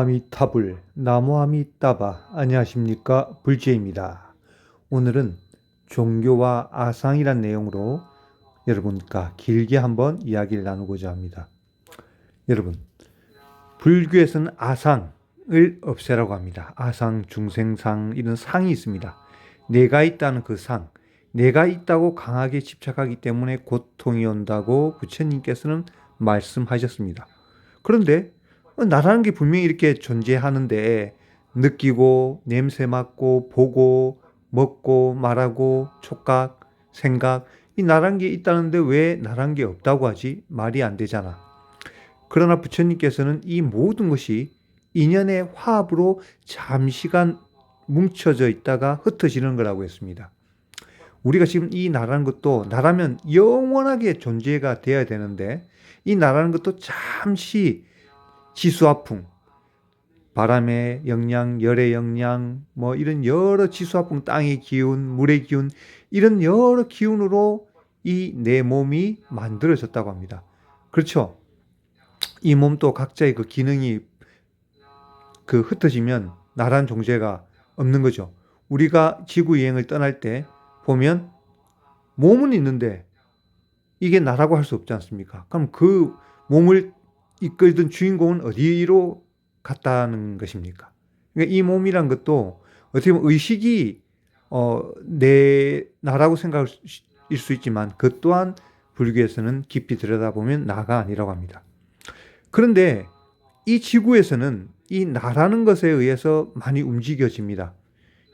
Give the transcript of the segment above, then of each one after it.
아미타불 나무아미따바 안녕하십니까 불지입니다. 오늘은 종교와 아상이란 내용으로 여러분과 길게 한번 이야기를 나누고자 합니다. 여러분, 불교에서는 아상을 없애라고 합니다. 아상, 중생상 이런 상이 있습니다. 내가 있다는 그 상, 내가 있다고 강하게 집착하기 때문에 고통이 온다고 부처님께서는 말씀하셨습니다. 그런데 나라는 게 분명히 이렇게 존재하는데 느끼고 냄새 맡고 보고 먹고 말하고 촉각, 생각 이 나란 게 있다는데 왜 나란 게 없다고 하지? 말이 안 되잖아. 그러나 부처님께서는 이 모든 것이 인연의 화합으로 잠시간 뭉쳐져 있다가 흩어지는 거라고 했습니다. 우리가 지금 이 나라는 것도 나라면 영원하게 존재가 되어야 되는데 이 나라는 것도 잠시 지수화풍, 바람의 영향, 열의 영향, 뭐 이런 여러 지수화풍, 땅의 기운, 물의 기운, 이런 여러 기운으로 이 내 몸이 만들어졌다고 합니다. 그렇죠? 이 몸도 각자의 그 기능이 흩어지면 나란 존재가 없는 거죠. 우리가 지구 여행을 떠날 때 보면 몸은 있는데 이게 나라고 할 수 없지 않습니까? 그럼 그 몸을 이끌던 주인공은 어디로 갔다는 것입니까? 그러니까 이 몸이란 것도 어떻게 보면 의식이 내 나라고 생각일 수 있지만 그 또한 불교에서는 깊이 들여다보면 나가 아니라고 합니다. 그런데 이 지구에서는 이 나라는 것에 의해서 많이 움직여집니다.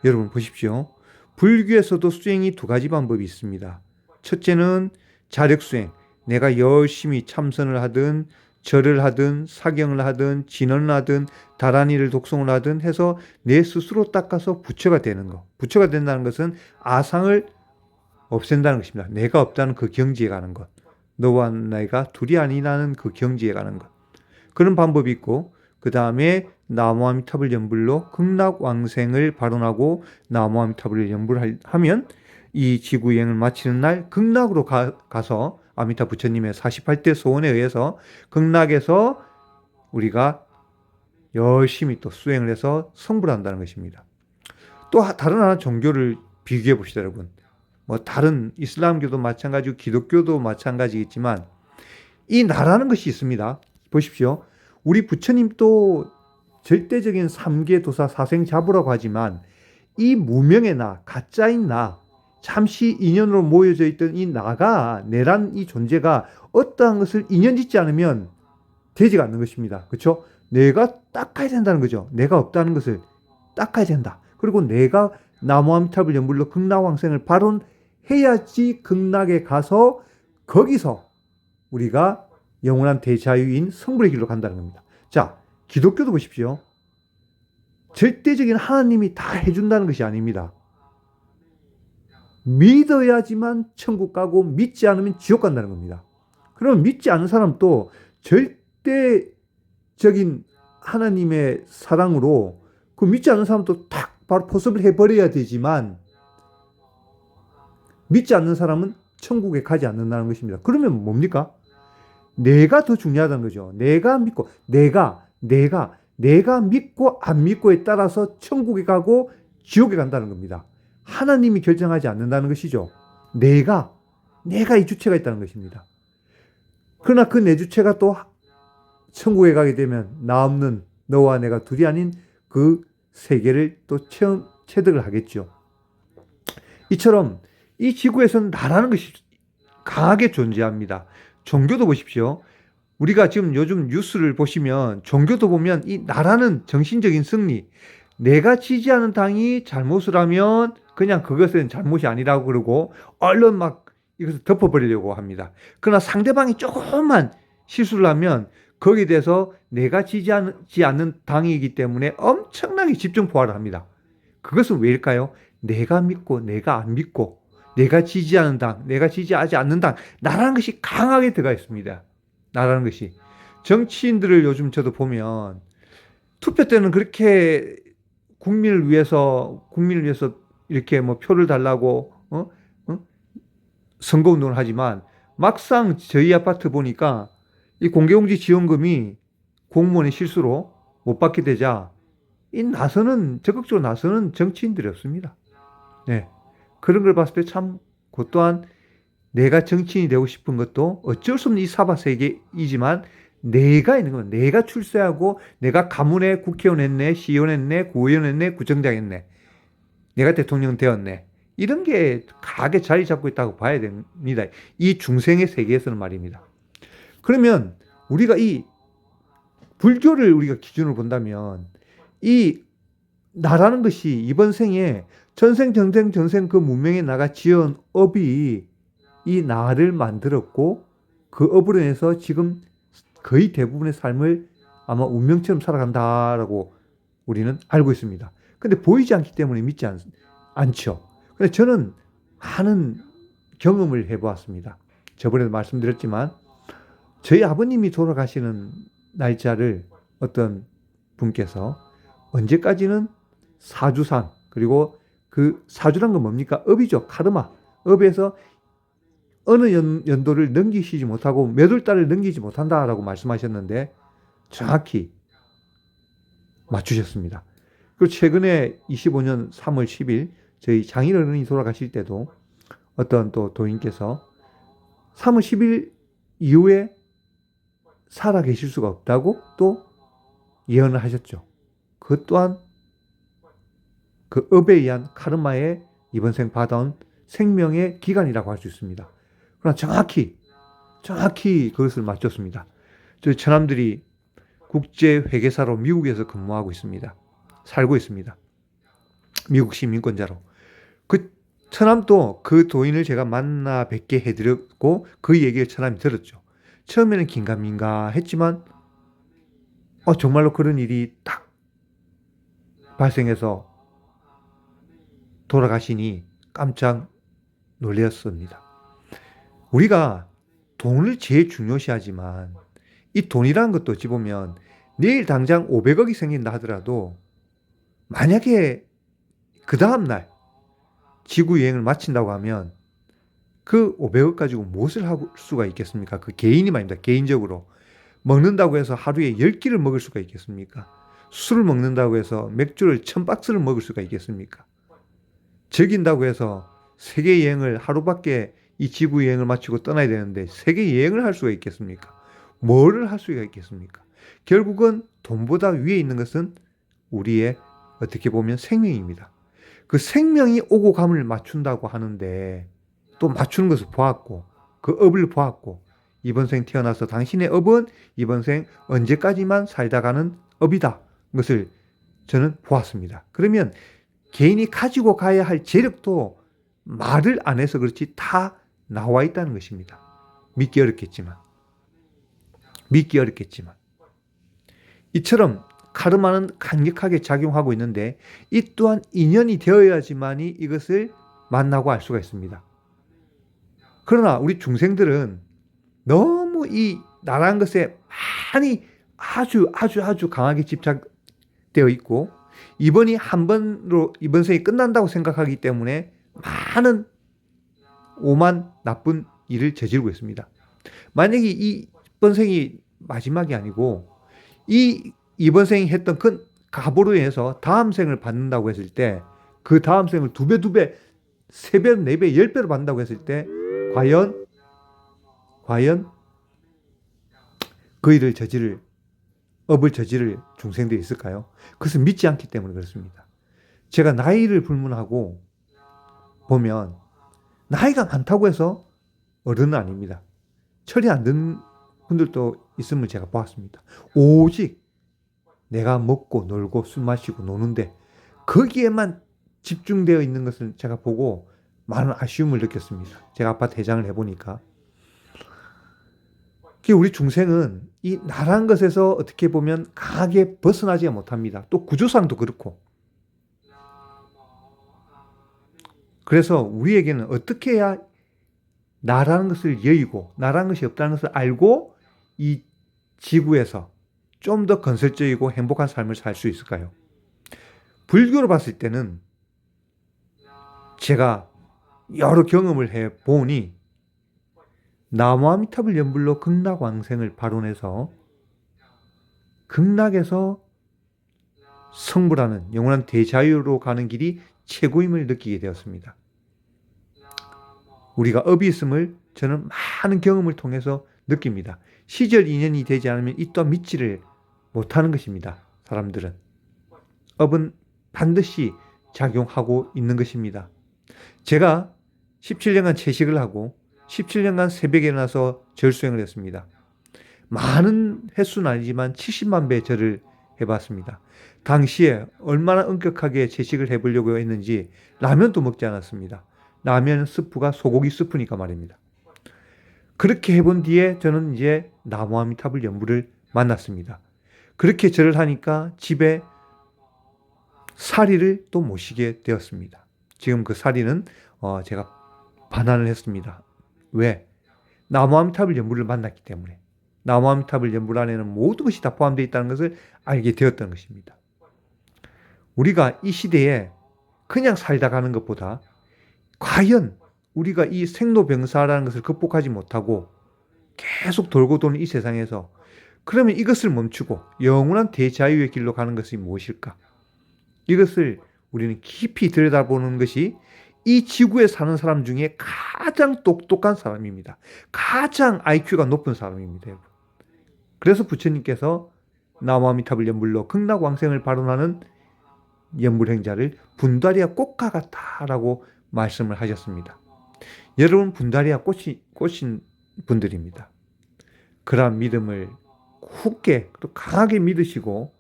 여러분 보십시오. 불교에서도 수행이 두 가지 방법이 있습니다. 첫째는 자력수행. 내가 열심히 참선을 하든 절을 하든 사경을 하든 진언을 하든 다란이를 독송을 하든 해서 내 스스로 닦아서 부처가 되는 것. 부처가 된다는 것은 아상을 없앤다는 것입니다. 내가 없다는 그 경지에 가는 것. 너와 내가 둘이 아니라는 그 경지에 가는 것. 그런 방법이 있고 그 다음에 나무아미타불 연불로 극락왕생을 발언하고 나무아미타불 연불을 하면 이 지구여행을 마치는 날 극락으로 가서 아미타 부처님의 48대 소원에 의해서 극락에서 우리가 열심히 또 수행을 해서 성불을 한다는 것입니다. 또 다른 하나 종교를 비교해 봅시다, 여러분. 뭐 다른 이슬람교도 마찬가지고 기독교도 마찬가지겠지만 이 나라는 것이 있습니다. 보십시오. 우리 부처님도 절대적인 삼계 도사 사생 자부라고 하지만 이 무명의 나, 가짜인 나, 잠시 인연으로 모여져 있던 이 나가 내란 이 존재가 어떠한 것을 인연짓지 않으면 되지가 않는 것입니다. 그렇죠? 내가 닦아야 된다는 거죠. 내가 없다는 것을 닦아야 된다. 그리고 내가 나무아미타불 연불로 극락왕생을 발언해야지 극락에 가서 거기서 우리가 영원한 대자유인 성불의 길로 간다는 겁니다. 자, 기독교도 보십시오. 절대적인 하나님이 다 해준다는 것이 아닙니다. 믿어야지만 천국 가고 믿지 않으면 지옥 간다는 겁니다. 그러면 믿지 않은 사람도 절대적인 하나님의 사랑으로 그 믿지 않는 사람도 탁 바로 포섭을 해버려야 되지만 믿지 않는 사람은 천국에 가지 않는다는 것입니다. 그러면 뭡니까? 내가 더 중요하다는 거죠. 내가 믿고 내가 믿고 안 믿고에 따라서 천국에 가고 지옥에 간다는 겁니다. 하나님이 결정하지 않는다는 것이죠. 내가 이 주체가 있다는 것입니다. 그러나 그 내 주체가 또 천국에 가게 되면 나 없는 너와 내가 둘이 아닌 그 세계를 또 체득을 하겠죠. 이처럼 이 지구에서는 나라는 것이 강하게 존재합니다. 종교도 보십시오. 우리가 지금 요즘 뉴스를 보시면 종교도 보면 이 나라는 정신적인 승리, 내가 지지하는 당이 잘못을 하면 그냥 그것은 잘못이 아니라고 그러고 얼른 막 이것을 덮어버리려고 합니다. 그러나 상대방이 조금만 실수를 하면 거기에 대해서 내가 지지하지 않는 당이기 때문에 엄청나게 집중 포화를 합니다. 그것은 왜일까요? 내가 믿고 내가 안 믿고 내가 지지하는 당, 내가 지지하지 않는 당, 나라는 것이 강하게 들어가 있습니다. 나라는 것이. 정치인들을 요즘 저도 보면 투표 때는 그렇게 국민을 위해서 이렇게 뭐 표를 달라고 선거운동을 하지만 막상 저희 아파트 보니까 이 공개공지 지원금이 공무원의 실수로 못 받게 되자 적극적으로 나서는 정치인들이 없습니다. 네. 그런 걸 봤을 때 참, 그 또한 내가 정치인이 되고 싶은 것도 어쩔 수 없는 이 사바 세계이지만 내가 있는 거면 내가 출세하고 내가 가문에 국회의원 했네, 시의원 했네, 구의원 했네, 구청장 했네. 내가 대통령 되었네. 이런 게 강하게 자리 잡고 있다고 봐야 됩니다. 이 중생의 세계에서는 말입니다. 그러면 우리가 이 불교를 우리가 기준으로 본다면 이 나라는 것이 이번 생에 전생 그 문명에 나가 지은 업이 이 나를 만들었고 그 업으로 인해서 지금 거의 대부분의 삶을 아마 운명처럼 살아간다라고 우리는 알고 있습니다. 근데 보이지 않기 때문에 믿지 않죠. 근데 저는 많은 경험을 해보았습니다. 저번에도 말씀드렸지만 저희 아버님이 돌아가시는 날짜를 어떤 분께서 언제까지는 사주상, 그리고 그 사주란 건 뭡니까? 업이죠. 카르마. 업에서 어느 연도를 넘기시지 못하고 몇 월 달을 넘기지 못한다라고 말씀하셨는데 정확히 맞추셨습니다. 그리고 최근에 25년 3월 10일 저희 장인어른이 돌아가실 때도 어떤 또 도인께서 3월 10일 이후에 살아 계실 수가 없다고 또 예언을 하셨죠. 그것 또한 그 업에 의한 카르마의 이번 생 받아온 생명의 기간이라고 할 수 있습니다. 그러나 정확히 그것을 맞췄습니다. 저희 처남들이 국제회계사로 미국에서 근무하고 있습니다. 살고 있습니다. 미국 시민권자로. 그 처남도 그 도인을 제가 만나 뵙게 해드렸고 그 얘기를 처남이 들었죠. 처음에는 긴가민가 했지만 정말로 그런 일이 딱 발생해서 돌아가시니 깜짝 놀랐습니다. 우리가 돈을 제일 중요시하지만 이 돈이라는 것도 어찌 보면 내일 당장 500억이 생긴다 하더라도 만약에 그 다음날 지구 여행을 마친다고 하면 그 500억 가지고 무엇을 할 수가 있겠습니까? 그 개인이 말입니다. 개인적으로. 먹는다고 해서 하루에 10끼를 먹을 수가 있겠습니까? 술을 먹는다고 해서 맥주를 1000박스를 먹을 수가 있겠습니까? 즐긴다고 해서 세계 여행을 하루밖에 이 지구 여행을 마치고 떠나야 되는데 세계 여행을 할 수가 있겠습니까? 뭐를 할 수가 있겠습니까? 결국은 돈보다 위에 있는 것은 우리의 어떻게 보면 생명입니다. 그 생명이 오고 감을 맞춘다고 하는데 또 맞추는 것을 보았고 그 업을 보았고 이번 생 태어나서 당신의 업은 이번 생 언제까지만 살다 가는 업이다. 것을 저는 보았습니다. 그러면 개인이 가지고 가야 할 재력도 말을 안 해서 그렇지 다 나와 있다는 것입니다. 믿기 어렵겠지만. 이처럼 카르마는 강력하게 작용하고 있는데 이 또한 인연이 되어야지만이 이것을 만나고 알 수가 있습니다. 그러나 우리 중생들은 너무 이 나라는 것에 많이 아주 강하게 집착되어 있고 이번 생이 끝난다고 생각하기 때문에 많은 오만 나쁜 일을 저지르고 있습니다. 만약에 이번 생이 마지막이 아니고 이번 생이 했던 큰 가보로 인해서 다음 생을 받는다고 했을 때 그 다음 생을 2배, 3배, 4배, 10배로 받는다고 했을 때 과연 그 일을 업을 저지를 중생들이 있을까요? 그것을 믿지 않기 때문에 그렇습니다. 제가 나이를 불문하고 보면 나이가 많다고 해서 어른은 아닙니다. 철이 안 든 분들도 있음을 제가 보았습니다. 오직 내가 먹고 놀고 술 마시고 노는데 거기에만 집중되어 있는 것을 제가 보고 많은 아쉬움을 느꼈습니다. 제가 아파트 회장을 해보니까 우리 중생은 이 나란 것에서 어떻게 보면 강하게 벗어나지 못합니다. 또 구조상도 그렇고. 그래서 우리에게는 어떻게 해야 나라는 것을 여의고 나라는 것이 없다는 것을 알고 이 지구에서 좀 더 건설적이고 행복한 삶을 살 수 있을까요? 불교로 봤을 때는 제가 여러 경험을 해보니 나무아미탑을 연불로 극락왕생을 발언해서 극락에서 성불하는 영원한 대자유로 가는 길이 최고임을 느끼게 되었습니다. 우리가 업이 있음을 저는 많은 경험을 통해서 느낍니다. 시절 인연이 되지 않으면 이 또한 믿지를 못하는 것입니다. 사람들은. 업은 반드시 작용하고 있는 것입니다. 제가 17년간 채식을 하고 17년간 새벽에 일어나서 절수행을 했습니다. 많은 횟수는 아니지만 70만 배 절을 해봤습니다. 당시에 얼마나 엄격하게 채식을 해보려고 했는지 라면도 먹지 않았습니다. 라면 스프가 소고기 스프니까 말입니다. 그렇게 해본 뒤에 저는 이제 나무아미타불 연부를 만났습니다. 그렇게 절을 하니까 집에 사리를 또 모시게 되었습니다. 지금 그 사리는 제가 반환을 했습니다. 왜? 나무아미타불 연부를 만났기 때문에. 나무아미타불 연불 안에는 모든 것이 다 포함되어 있다는 것을 알게 되었던 것입니다. 우리가 이 시대에 그냥 살다 가는 것보다 과연 우리가 이 생로병사라는 것을 극복하지 못하고 계속 돌고 도는 이 세상에서 그러면 이것을 멈추고 영원한 대자유의 길로 가는 것이 무엇일까? 이것을 우리는 깊이 들여다보는 것이 이 지구에 사는 사람 중에 가장 똑똑한 사람입니다. 가장 IQ가 높은 사람입니다. 여러분. 그래서 부처님께서 나무아미타불 연불로 극락왕생을 발언하는 연불행자를 분다리와 꽃과 같다라고 말씀을 하셨습니다. 여러분 분다리와 꽃인 분들입니다. 그러한 믿음을 굳게 또 강하게 믿으시고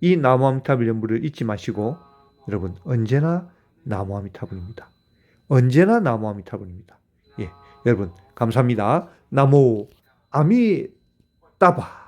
이 나무아미타불 연불을 잊지 마시고 여러분 언제나 나무아미타불입니다. 언제나 나무아미타불입니다. 예, 여러분 감사합니다. 나무 아미따바